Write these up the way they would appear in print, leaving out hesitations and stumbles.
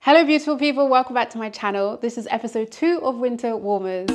Hello beautiful people, welcome back to my channel. This is episode 2 of Winter Warmers.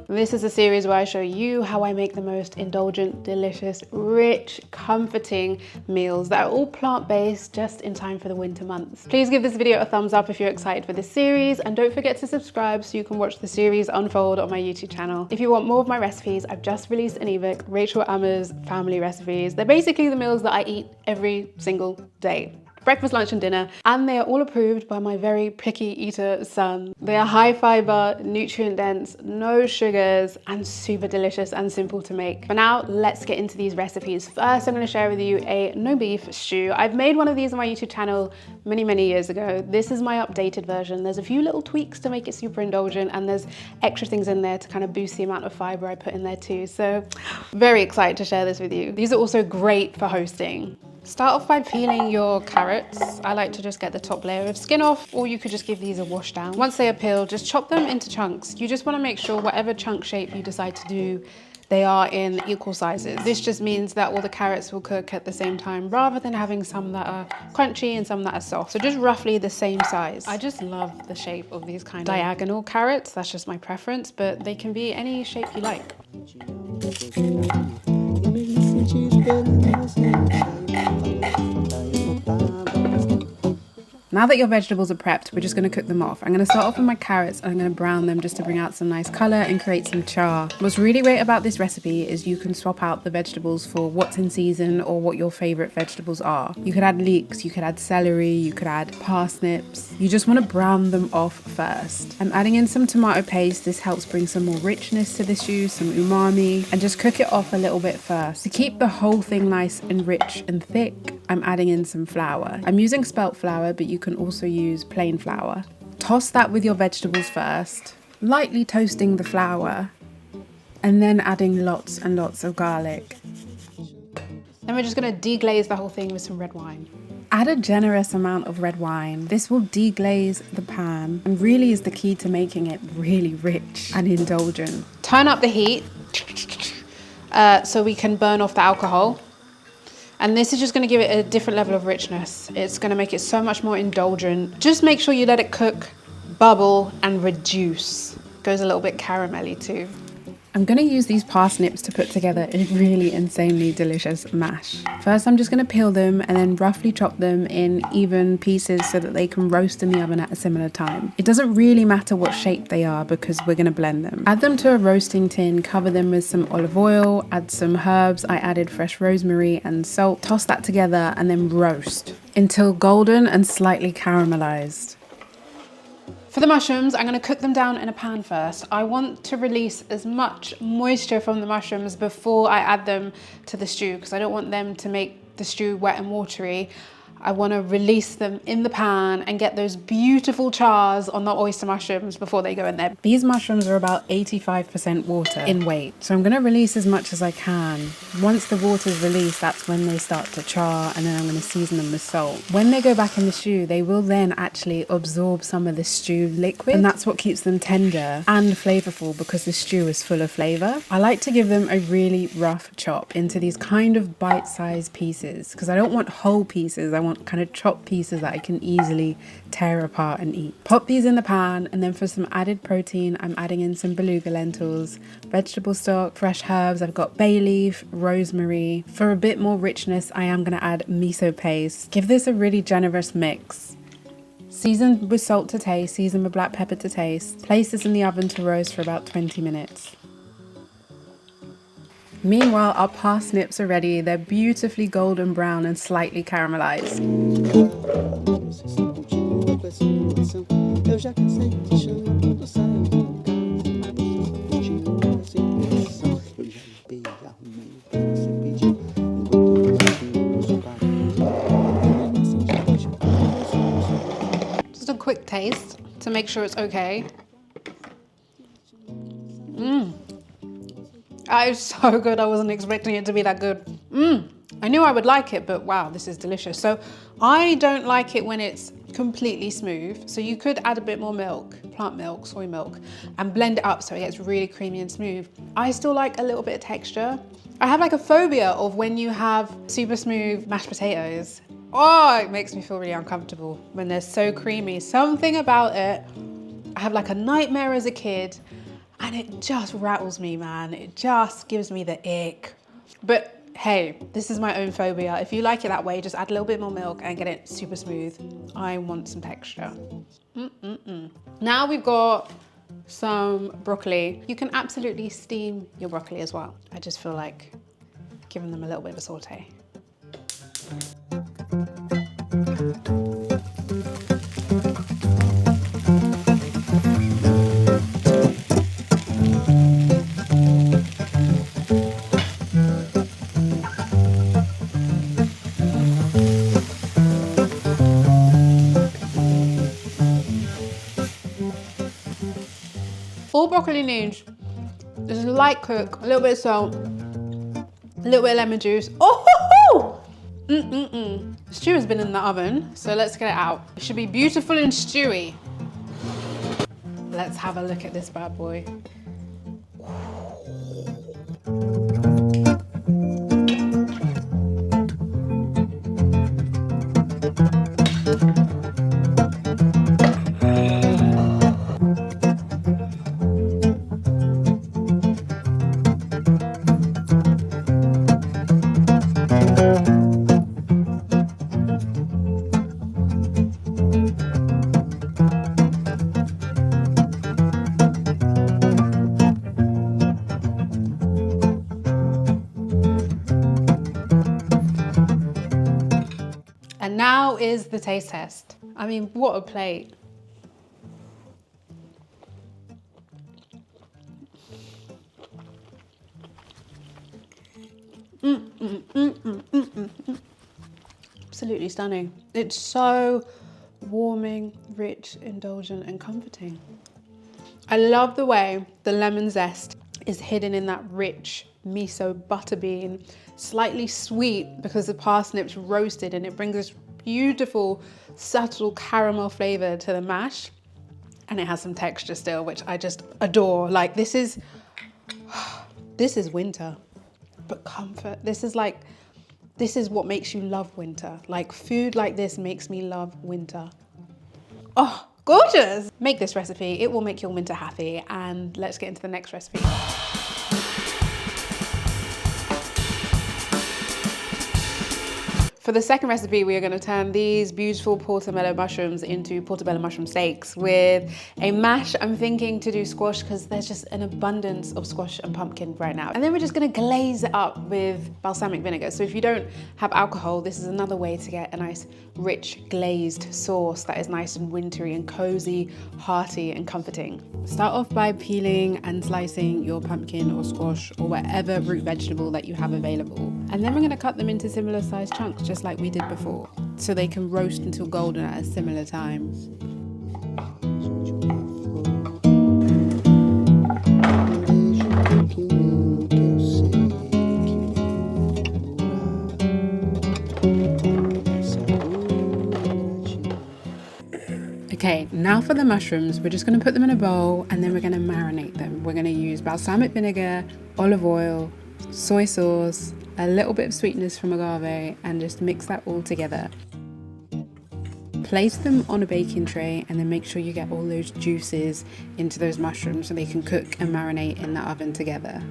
This is a series where I show you how I make the most indulgent, delicious, rich, comforting meals that are all plant-based just in time for the winter months. Please give this video a thumbs up if you're excited for this series, and don't forget to subscribe so you can watch the series unfold on my YouTube channel. If you want more of my recipes, I've just released an ebook, Rachel Ammer's Family Recipes. They're basically the meals that I eat every single day. Breakfast, lunch and dinner, and they are all approved by my very picky eater son. They are high fiber, nutrient dense, no sugars, and super delicious and simple to make. For now, let's get into these recipes. First, I'm going to share with you a no beef stew. I've made one of these on my YouTube channel many years ago. This is my updated version. There's a few little tweaks to make it super indulgent, and there's extra things in there to kind of boost the amount of fiber I put in there too. So very excited to share this with you. These are also great for hosting. Start off by peeling your carrots. I like to just get the top layer of skin off, or you could just give these a wash down. Once they are peeled, just chop them into chunks. You just want to make sure whatever chunk shape you decide to do, they are in equal sizes. This just means that all the carrots will cook at the same time rather than having some that are crunchy and some that are soft. So just roughly the same size. I just love the shape of these kind of diagonal carrots. That's just my preference, but they can be any shape you like. Now that your vegetables are prepped, we're just going to cook them off. I'm going to start off with my carrots and I'm going to brown them just to bring out some nice colour and create some char. What's really great about this recipe is you can swap out the vegetables for what's in season or what your favourite vegetables are. You could add leeks, you could add celery, you could add parsnips. You just want to brown them off first. I'm adding in some tomato paste. This helps bring some more richness to the stew, some umami, and just cook it off a little bit first. To keep the whole thing nice and rich and thick, I'm adding in some flour. I'm using spelt flour, but you can also use plain flour. Toss that with your vegetables first, lightly toasting the flour, and then adding lots and lots of garlic. Then we're just going to deglaze the whole thing with some red wine. Add a generous amount of red wine. This will deglaze the pan and really is the key to making it really rich and indulgent. Turn up the heat so we can burn off the alcohol. And this is just going to give it a different level of richness. It's going to make it so much more indulgent. Just make sure you let it cook, bubble, and reduce. Goes a little bit caramelly too. I'm going to use these parsnips to put together a really insanely delicious mash. First, I'm just going to peel them and then roughly chop them in even pieces so that they can roast in the oven at a similar time. It doesn't really matter what shape they are because we're going to blend them. Add them to a roasting tin, cover them with some olive oil, add some herbs. I added fresh rosemary and salt. Toss that together and then roast until golden and slightly caramelized. For the mushrooms, I'm going to cook them down in a pan first. I want to release as much moisture from the mushrooms before I add them to the stew because I don't want them to make the stew wet and watery. I want to release them in the pan and get those beautiful chars on the oyster mushrooms before they go in there. These mushrooms are about 85% water in weight, so I'm going to release as much as I can. Once the water's released, that's when they start to char, and then I'm going to season them with salt. When they go back in the stew, they will then actually absorb some of the stew liquid, and that's what keeps them tender and flavorful because the stew is full of flavor. I like to give them a really rough chop into these kind of bite-sized pieces because I don't want whole pieces. I want kind of chopped pieces that I can easily tear apart and eat. Pop these in the pan, and then for some added protein, I'm adding in some beluga lentils, vegetable stock, fresh herbs. I've got bay leaf, rosemary. For a bit more richness, I am going to add miso paste. Give this a really generous mix. Season with salt to taste, season with black pepper to taste. Place this in the oven to roast for about 20 minutes. Meanwhile, our parsnips are ready. They're beautifully golden brown and slightly caramelized. Just a quick taste to make sure it's okay. It's so good. I wasn't expecting it to be that good. I knew I would like it, but wow, this is delicious. So I don't like it when it's completely smooth. So you could add a bit more milk, plant milk, soy milk, and blend it up so it gets really creamy and smooth. I still like a little bit of texture. I have like a phobia of when you have super smooth mashed potatoes. Oh, it makes me feel really uncomfortable when they're so creamy. Something about it, I have like a nightmare as a kid, and it just rattles me, man. It just gives me the ick. But hey, this is my own phobia. If you like it that way, just add a little bit more milk and get it super smooth. I want some texture. Now we've got some broccoli. You can absolutely steam your broccoli as well. I just feel like giving them a little bit of a saute. All broccoli needs is a light cook, a little bit of salt, a little bit of lemon juice. Oh! The stew has been in the oven, so let's get it out. It should be beautiful and stewy. Let's have a look at this bad boy. And now is the taste test. I mean, what a plate. Absolutely stunning. It's so warming, rich, indulgent, and comforting. I love the way the lemon zest is hidden in that rich miso butterbean, slightly sweet because the parsnips roasted, and it brings this beautiful, subtle caramel flavor to the mash. And it has some texture still, which I just adore. Like this is winter, but comfort. This is what makes you love winter. Like food like this makes me love winter. Oh, gorgeous. Make this recipe, it will make your winter happy. And let's get into the next recipe. For the second recipe, we are going to turn these beautiful portobello mushrooms into portobello mushroom steaks with a mash. I'm thinking to do squash because there's just an abundance of squash and pumpkin right now. And then we're just going to glaze it up with balsamic vinegar. So if you don't have alcohol, this is another way to get a nice rich glazed sauce that is nice and wintry and cozy, hearty and comforting. Start off by peeling and slicing your pumpkin or squash or whatever root vegetable that you have available. And then we're going to cut them into similar sized chunks, just like we did before, so they can roast until golden at a similar time. Okay, now for the mushrooms, we're just going to put them in a bowl and then we're going to marinate them. We're going to use balsamic vinegar, olive oil, soy sauce, a little bit of sweetness from agave, and just mix that all together. Place them on a baking tray and then make sure you get all those juices into those mushrooms so they can cook and marinate in the oven together.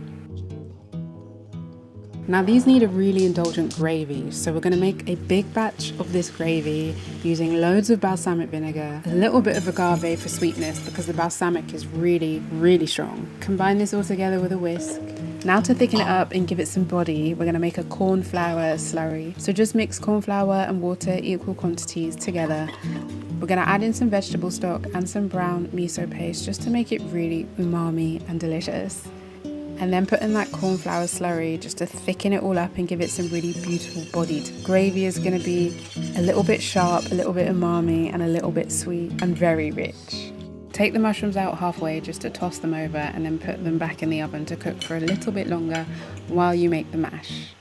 Now these need a really indulgent gravy, so we're going to make a big batch of this gravy using loads of balsamic vinegar, a little bit of agave for sweetness because the balsamic is really, really strong. Combine this all together with a whisk. Now to thicken it up and give it some body, we're going to make a corn flour slurry. So just mix corn flour and water equal quantities together. We're going to add in some vegetable stock and some brown miso paste just to make it really umami and delicious. And then put in that corn flour slurry just to thicken it all up and give it some really beautiful bodied. Gravy is going to be a little bit sharp, a little bit umami, and a little bit sweet and very rich. Take the mushrooms out halfway just to toss them over and then put them back in the oven to cook for a little bit longer while you make the mash.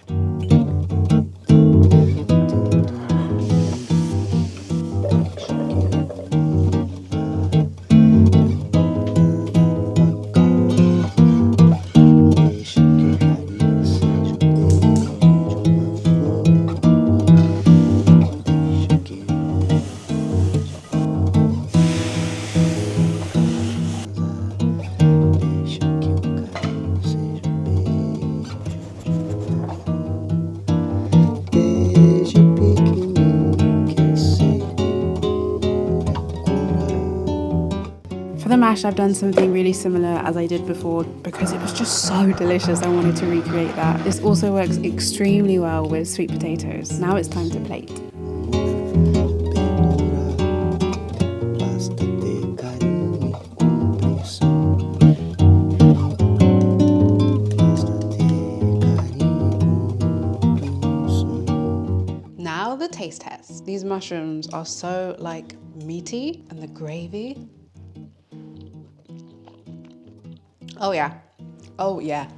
mash, I've done something really similar as I did before because it was just so delicious. I wanted to recreate that. This also works extremely well with sweet potatoes. Now it's time to plate. Now the taste test. These mushrooms are so like meaty, and the gravy. Oh yeah. Oh yeah.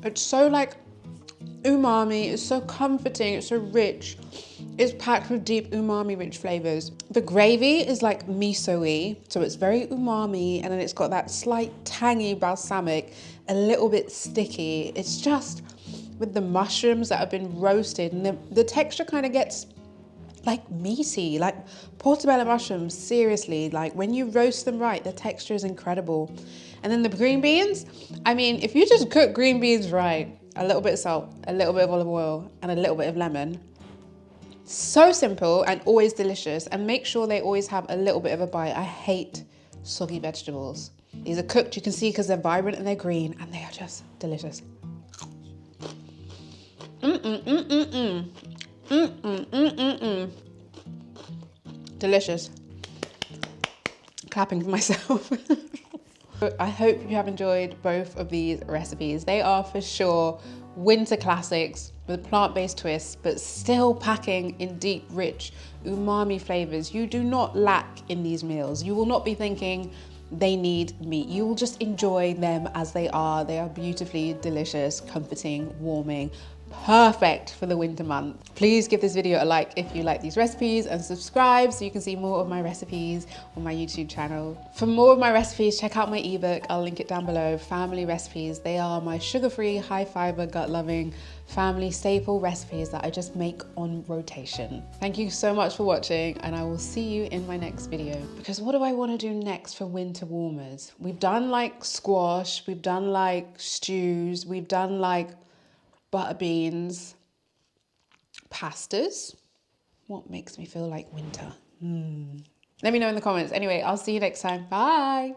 It's so like umami, it's so comforting, it's so rich. It's packed with deep umami rich flavors. The gravy is like miso-y, so it's very umami, and then it's got that slight tangy balsamic, a little bit sticky. It's just with the mushrooms that have been roasted, and the texture kind of gets like meaty, like portobello mushrooms, seriously, like when you roast them right, the texture is incredible. And then the green beans, I mean, if you just cook green beans right, a little bit of salt, a little bit of olive oil, and a little bit of lemon, so simple and always delicious. And make sure they always have a little bit of a bite. I hate soggy vegetables. These are cooked, you can see, because they're vibrant and they're green, and they are just delicious. Delicious. Clapping for myself. I hope you have enjoyed both of these recipes. They are for sure winter classics with plant-based twists, but still packing in deep, rich umami flavors. You do not lack in these meals. You will not be thinking they need meat. You will just enjoy them as they are. They are beautifully delicious, comforting, warming, perfect for the winter month. Please give this video a like if you like these recipes, and subscribe so you can see more of my recipes on my YouTube channel. For more of my recipes, check out my ebook. I'll link it down below. Family recipes. They are my sugar-free, high-fiber, gut-loving family staple recipes that I just make on rotation. Thank you so much for watching, and I will see you in my next video. Because what do I want to do next for winter warmers? We've done like squash, we've done like stews, we've done like butter beans, pastas. What makes me feel like winter? Let me know in the comments. Anyway, I'll see you next time. Bye.